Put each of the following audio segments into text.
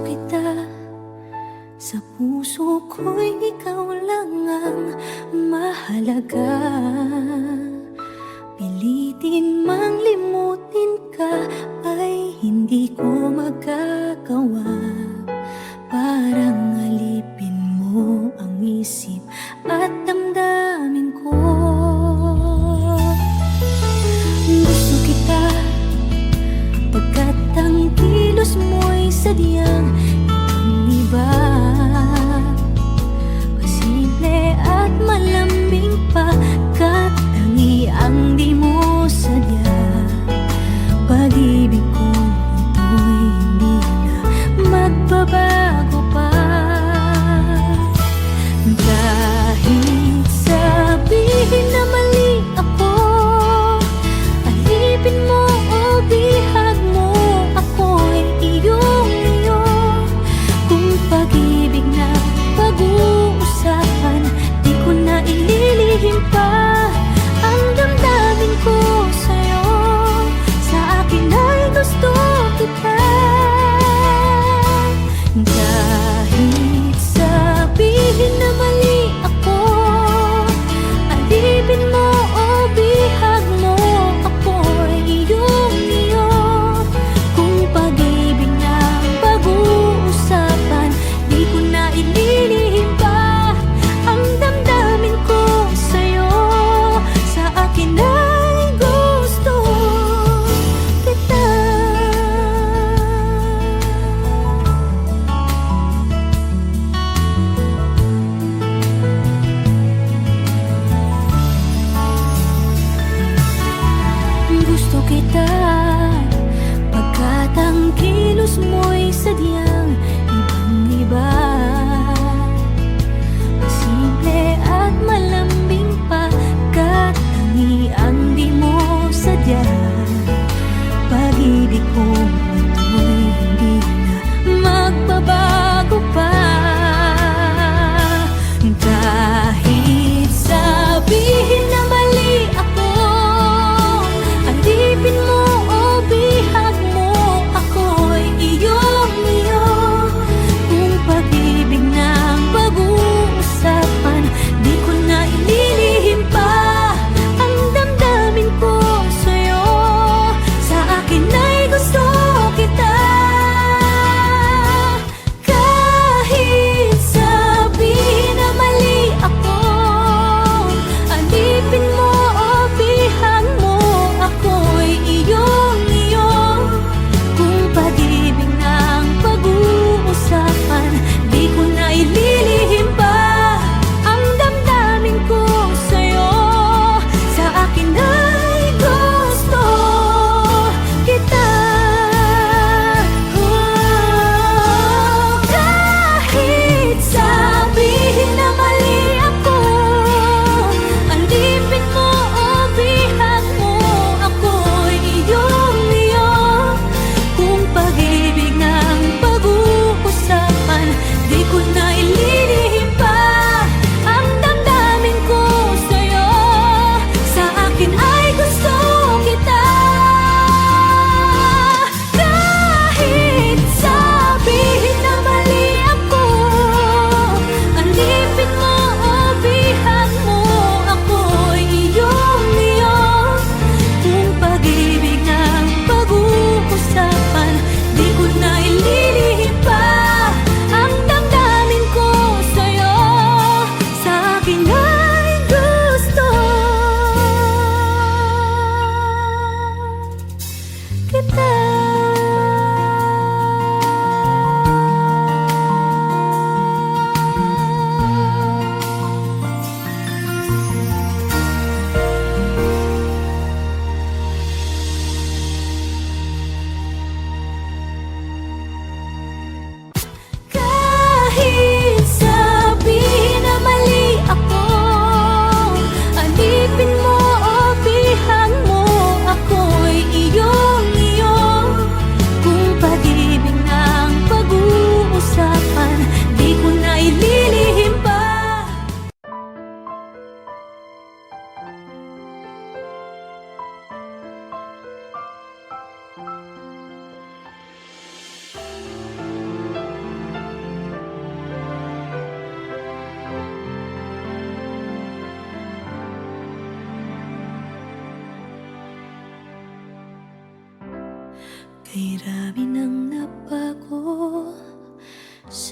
kita, sa puso ko'y ikaw lang ang mahalaga. Pilitin mang limutin ka ay hindi ko magagawa. Parang alipin mo ang isip at damdamin ko. Gusto kita pagkat ang kilos mo'y sadyang ibang-iba. Pasimple at malambing pagkat tangi ang di mo sadya. Pag-ibig ko ito'y hindi na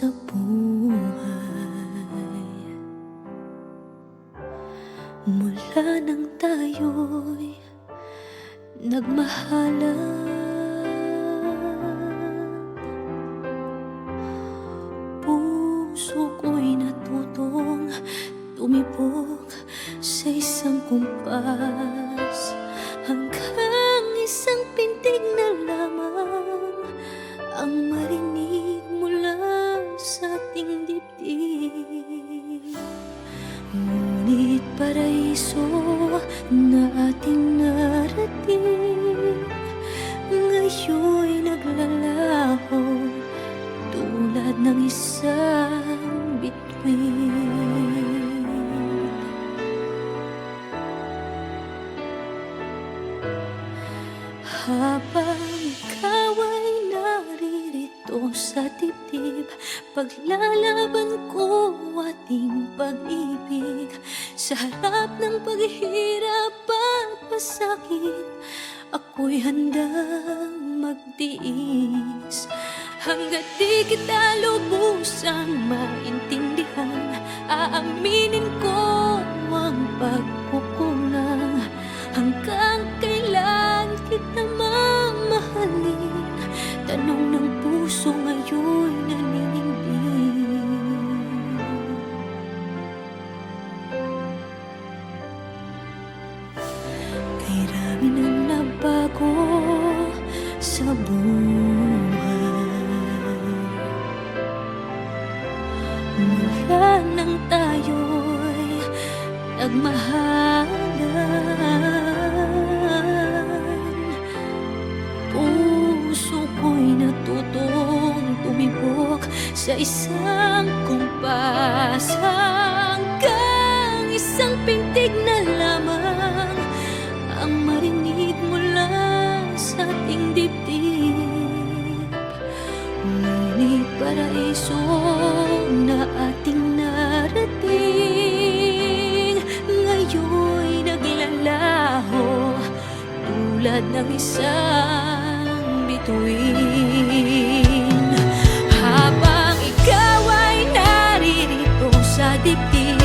sa buhay. Mula nang tayo'y nagmahalan, puso ko'y natutong tumibok sa isang kumpas, hanggang isang pintig na lamang ang marinig mula sa ating dibdib. Ngunit paraiso na ating narating ngayon'y naglalaho tulad ng isang bituin. Habang ikaw ay naririto sa dibdib, paglalaban ko ating pag-ibig. Sa harap ng paghihirap at pasakit, ako'y handang magtiis. Hanggat di kita lubusang maintindihan, aaminin ko ang pagkukulang. Hanggang kailan kita mamahalin? Tanong ng puso ngayon naninindig. Kay rami nang nabago sa buhay, mula nang tayo'y nagmahalan, puso ko'y natutong tumibok sa isang kumpas, hanggang isang pintig na lamang ang marinig mula sa ating dibdib. Ngunit paraiso na ating narating ngayon'y naglalaho tulad ng isang bituin. Habang ikaw ay naririto sa dibdib,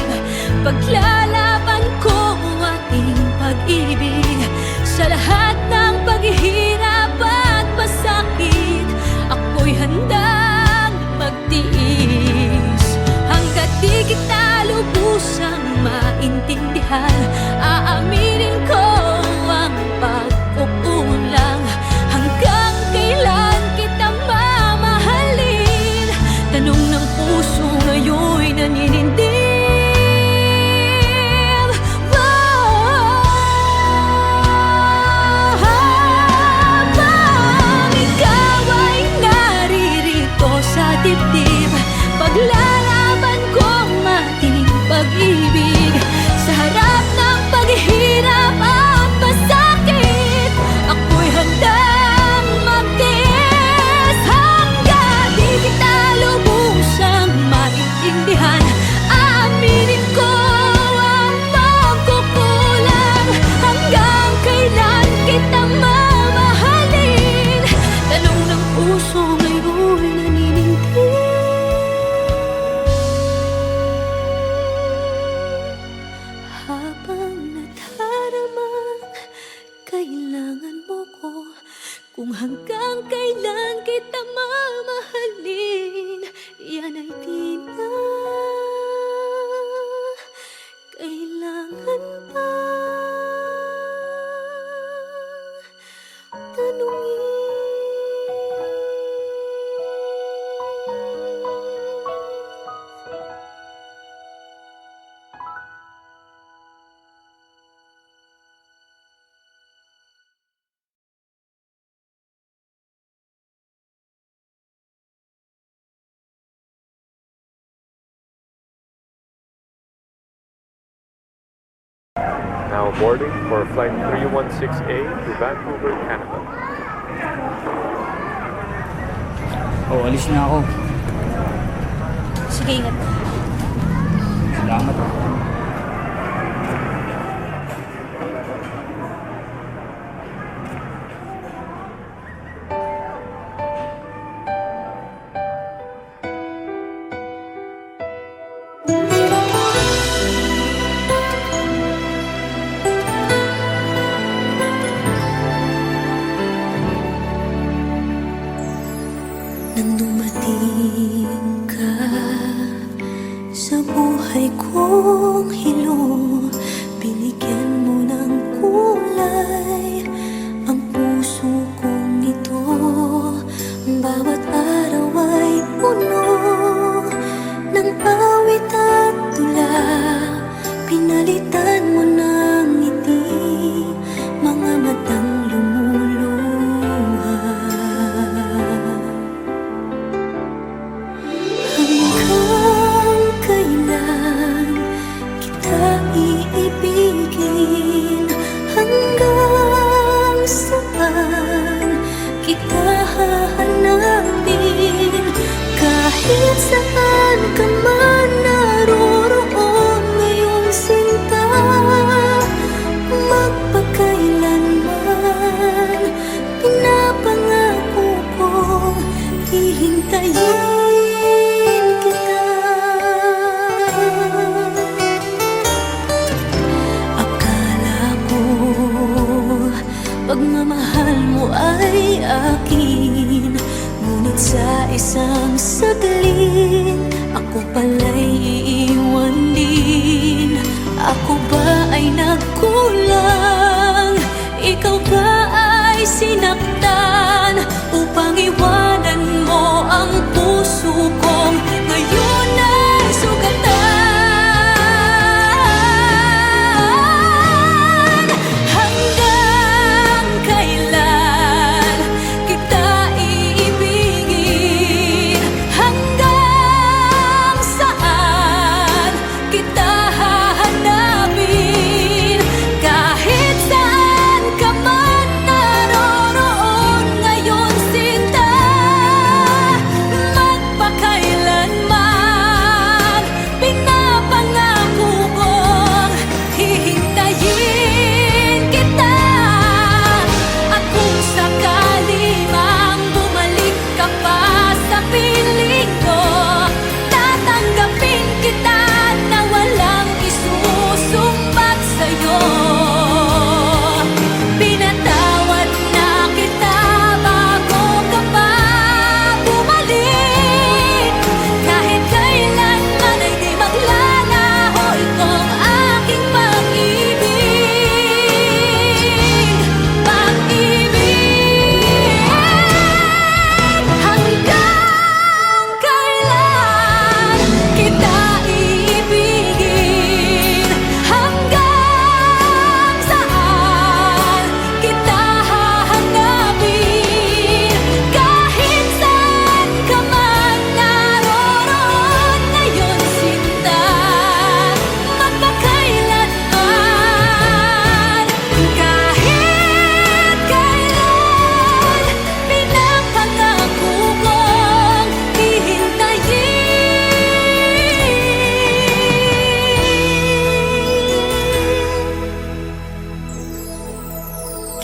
paglalaban ko ating pag-ibig. Sa lahat ng paghihirap at pasakit, ako'y handang magtiis. Hanggat di kita lubusang maintindihan, aaminin ko ang pagkukulang. Hanggang kailan kita mamahalin? Tanong ng puso ngayon'y naninindig. Habang ikaw ay naririto sa dibdib, paglalaban ko ang ating pag-ibig. Sa harap ng paghihirap at pasakit, ako'y handang magtiis. Hanggang di kita lubusang maintindihan, aaminin ko ang pagkukulang. Hanggang kailan kita mamahalin? Tanong ng puso ngayon'y naninindig. Habang nadaramang kailangan mo ko, kung hanggang kailan kita mamahalin, yan ay di na kailangan pa tanungin. Now boarding for flight 316A to Vancouver, Canada. Oh, alis na ako. Sige, ingat. Salamat. buhay kong hilong, binigyan mo ng kulay ang puso kong ito. Bawat araw ay puno ng awit at tula, pinalitan mo ng ngiti mga matang lumuluha. Hanggang kailan kita iibigin? Hanggang saan kita hahanapin? Kahit saan ka man naroroon ngayon, sinta, magpakailanman pinapangako kong hihintayin kita. Akala ko pagmamahal mo ay akin, ngunit sa isang saglit ako pala'y iiwan din. Ako ba ay nagkulang? Ikaw ba ay sinaktan upang iwanan mo ang puso kong ngayon ay sugatan? Hanggang kailan kita iibigin? Hanggang saan kita hahanapin? Kahit saan ka man naroroon ngayon, sinta, magpakailanman pinapangako kong hihintayin kita. At kung sakali mang bumalik ka pa sa piling ko, tatanggapin kita na walang isusumbat sa'yo. Pinatawad na kita bago ka pa bumalik. Kahit kailanman ay di maglalaho itong aking pag-ibig. Pag-ibig. Hanggang kailan kita iibigin? Hanggang saan kita hahanapin? Kahit saan ka man naroroon ngayon, sinta, magpakailanman. Kahit kailan pinapangako kong hihintayin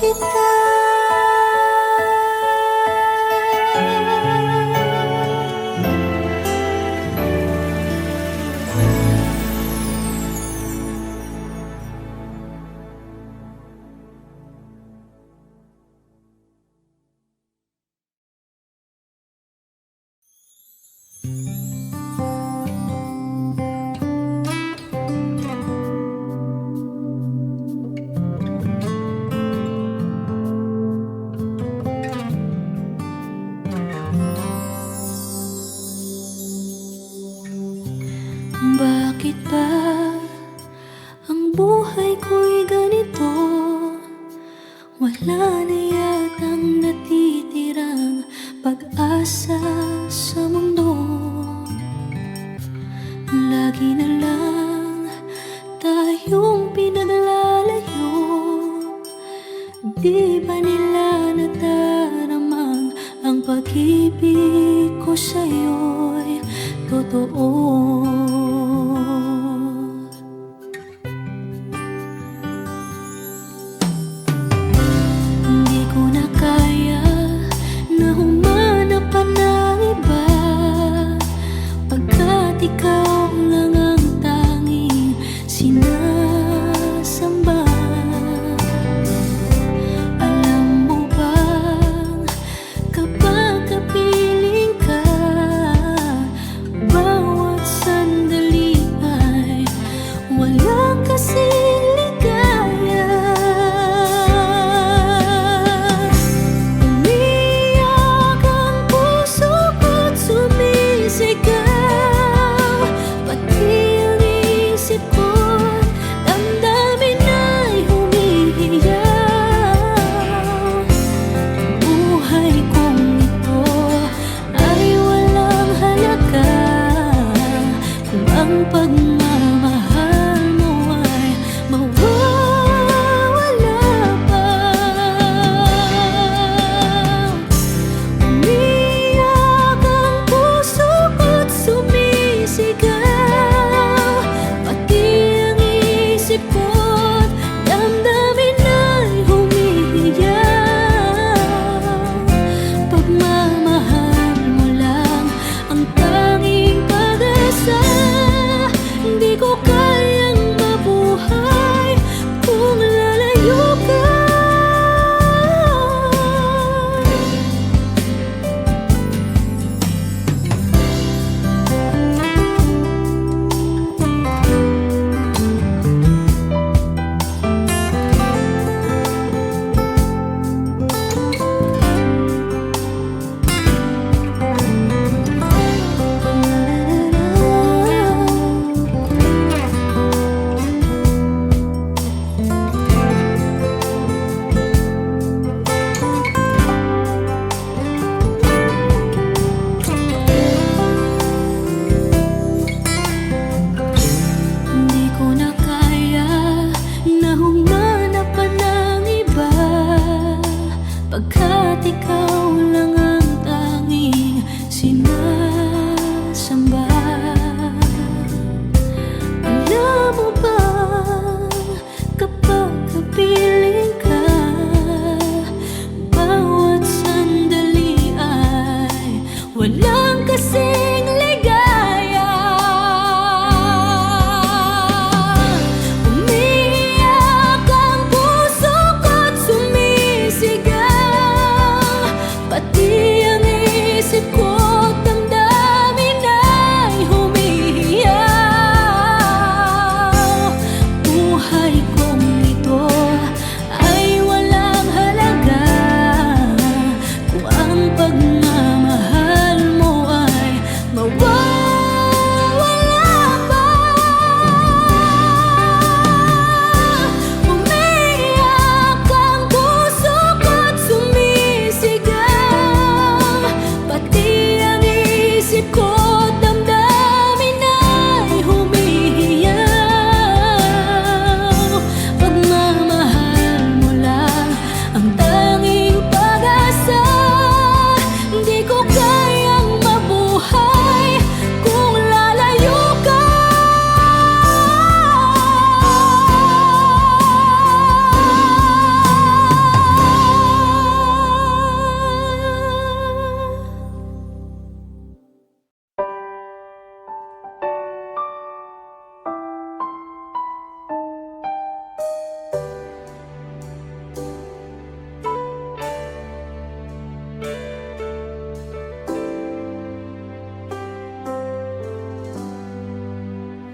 kita. Bakit ba ang buhay ko'y ganito? Wala na yatang natitirang pag-asa sa mundo. Lagi na lang tayong pinaglalayo. Di ba nila nataramang ang pag-ibig ko sa'yo'y totoo? Hindi ko na kaya na humanap pa ng iba, pagkat ikaw lang ang tanging sinasamba. Alam mo bang kapag kapiling ka, bawat sandali ay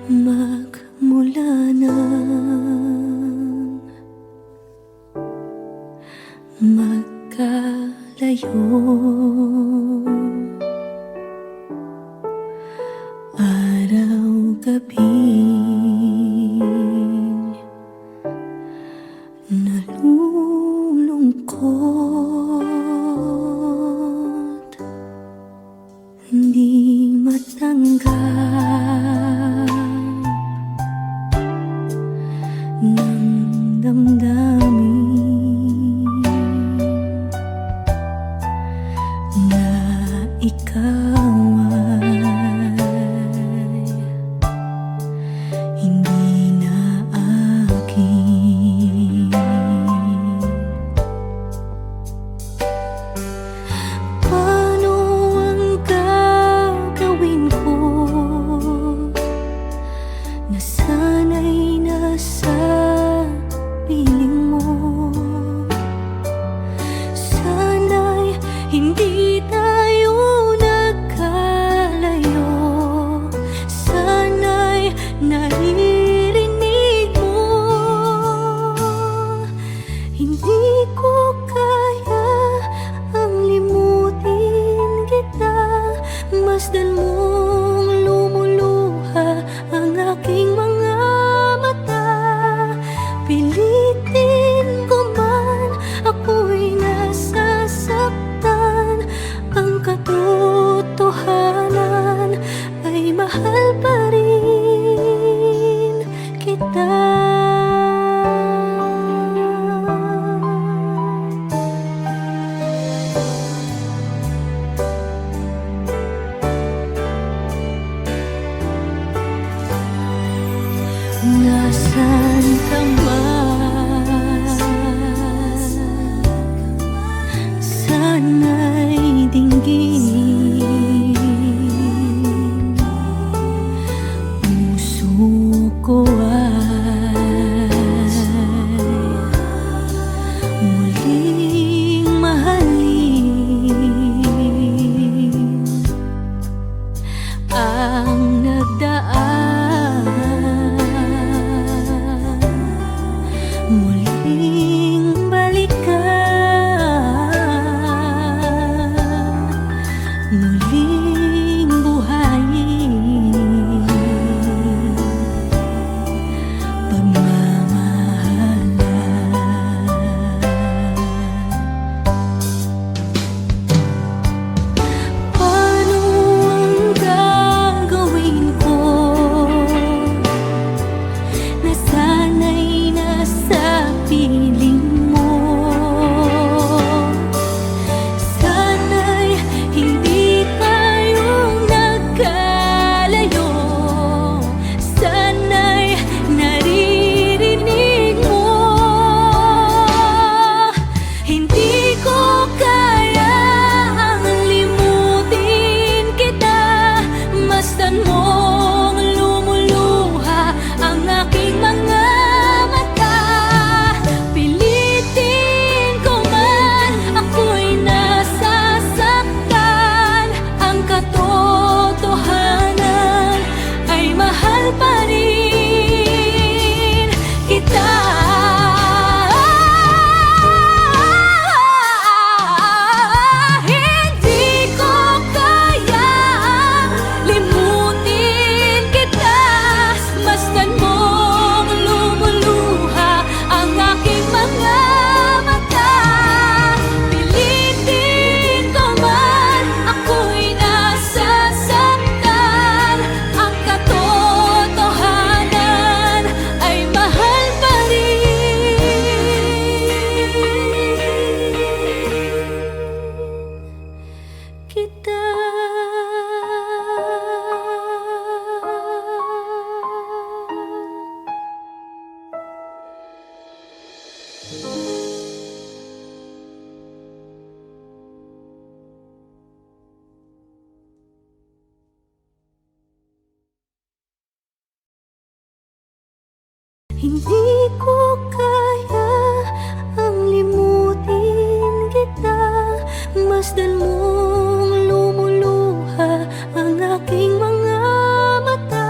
magmula nang magkalayo. Araw-gabi nalulungkot, di matanggap ng damdamin na ikaw ay hindi na akin. Paano ang gagawin ko na sana'y nasa piling mo? Sana'y hindi tayo nagkalayo. Sana'y naririnig mo. Hindi ko kaya ang limutin kita. Masdan mong lumuluha ang aking mga mata. Pilitin ko man, ako'y nasasaktan. Ang katotohanan ay mahal pa rin kita. Nasaan ka man? Sana'y dinggin. Puso ko ay muling mahalin. Ang nagdaan muling balikan, muling buhayin pagmamahalan. Paano ang gagawin ko na sana'y nasa piling mo? Sana'y hindi tayo nagkalayo. Sana'y naririnig mo. Hindi ko kaya ang limutin kita. Masdan mong lumuluha ang aking mga mata. Pilitin ko man, ako'y nasasaktan. Ang katotohanan ay mahal pa rin kita. Hindi ko kaya limutin kita. Masdan mong lumuluha ang aking mga mata. Pilitin ko man, ako'y nasasaktan. Ang katotohanan ay mahal pa rin kita. Hindi ko kaya ang limutin kita. Masdan mong lumuluha ang aking mga mata.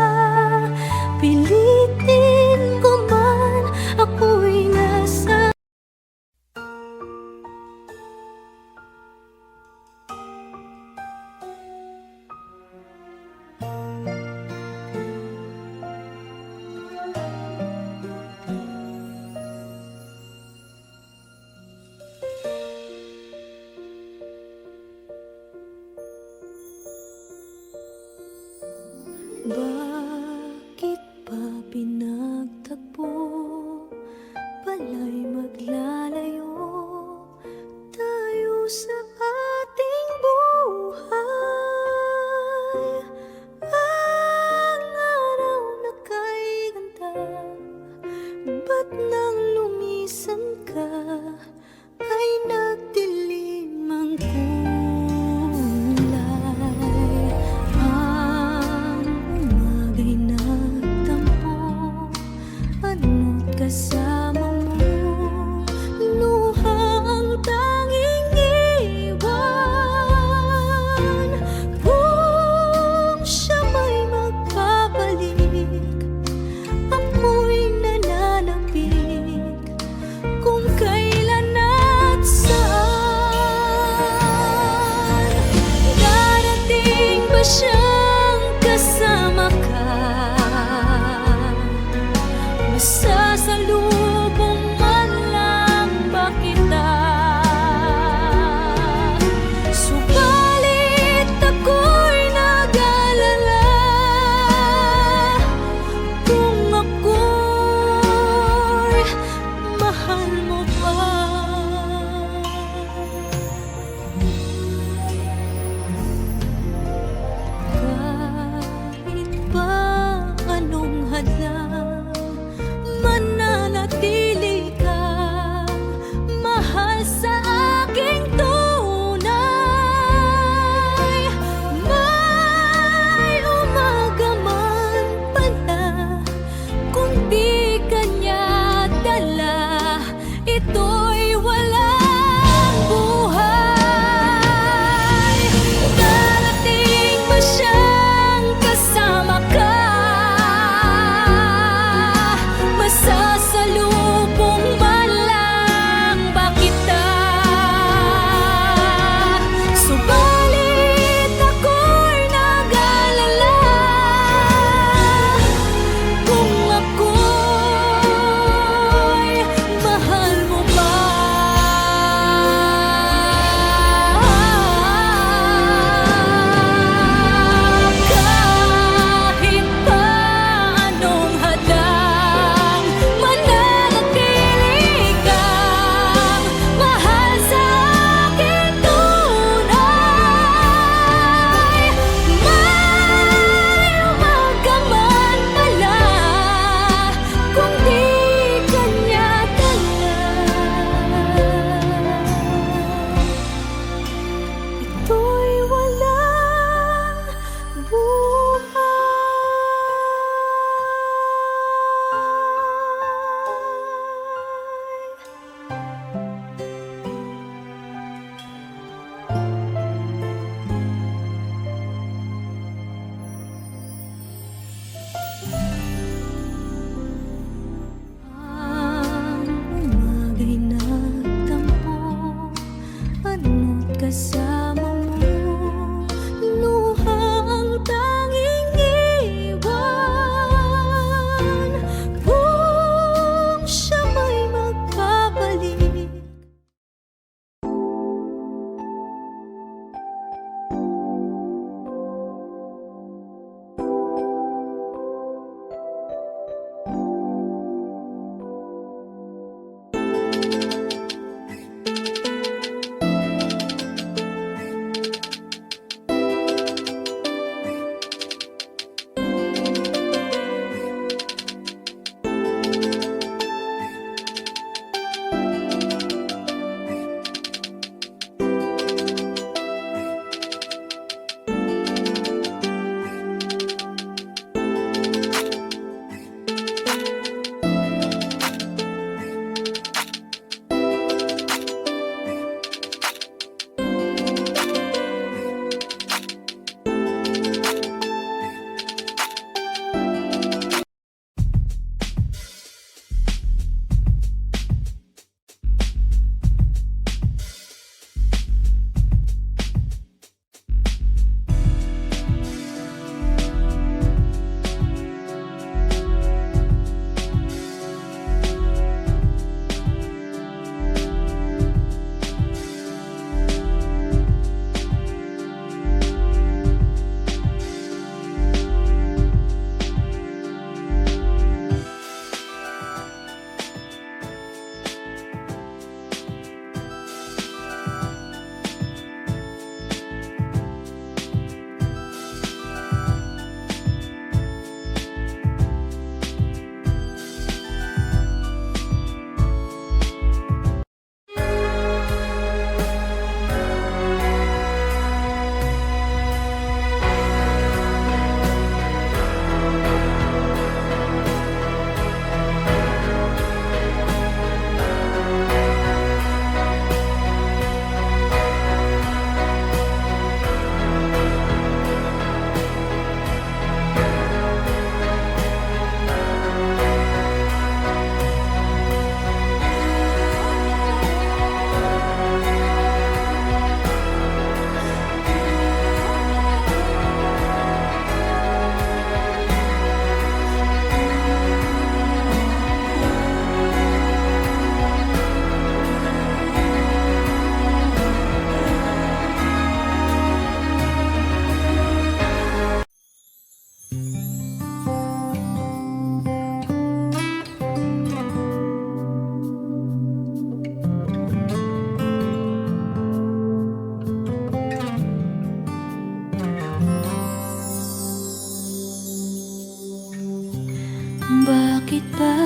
Bakit ba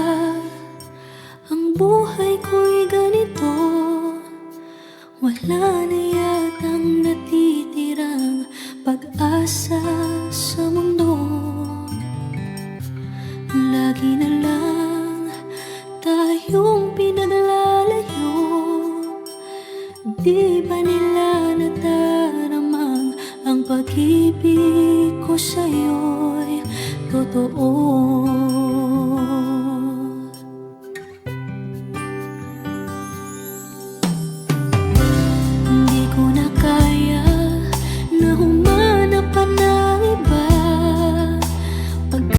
ang buhay ko'y ganito? Wala na yatang natitirang pag-asa sa mundo. Lagi na lang tayong pinaglalayo. Di ba nila nadaramang ang pag-ibig ko sa'yo'y totoo?